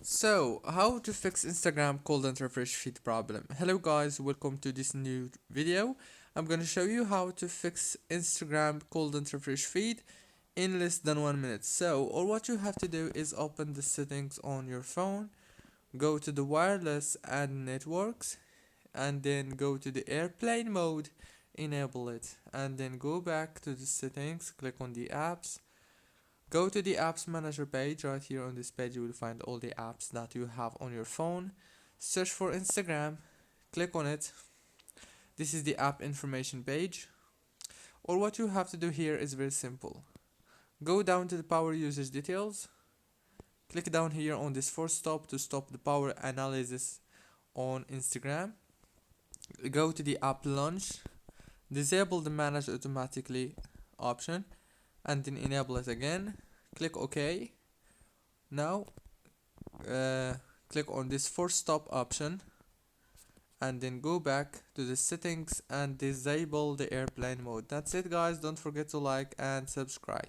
So, how to fix Instagram cold and refresh feed problem? Hello guys, welcome to this new video. I'm gonna show you how to fix Instagram cold and refresh feed in less than 1 minute. So, all what you have to do is open the settings on your phone, go to the wireless and networks, and then go to the airplane mode, enable it, and then go back to the settings, click on the apps. Go to the apps manager page. Right here on this page you will find all the apps that you have on your phone. Search for Instagram, click on it. This is the app information page. All what you have to do here is very simple. Go down to the power usage details. Click down here on this force stop to stop the power analysis on Instagram. Go to the app launch. Disable the manage automatically option and then enable it again. Click OK. Now uh, click on this force stop option and then go back to the settings and disable the airplane mode. That's it guys, don't forget to like and subscribe.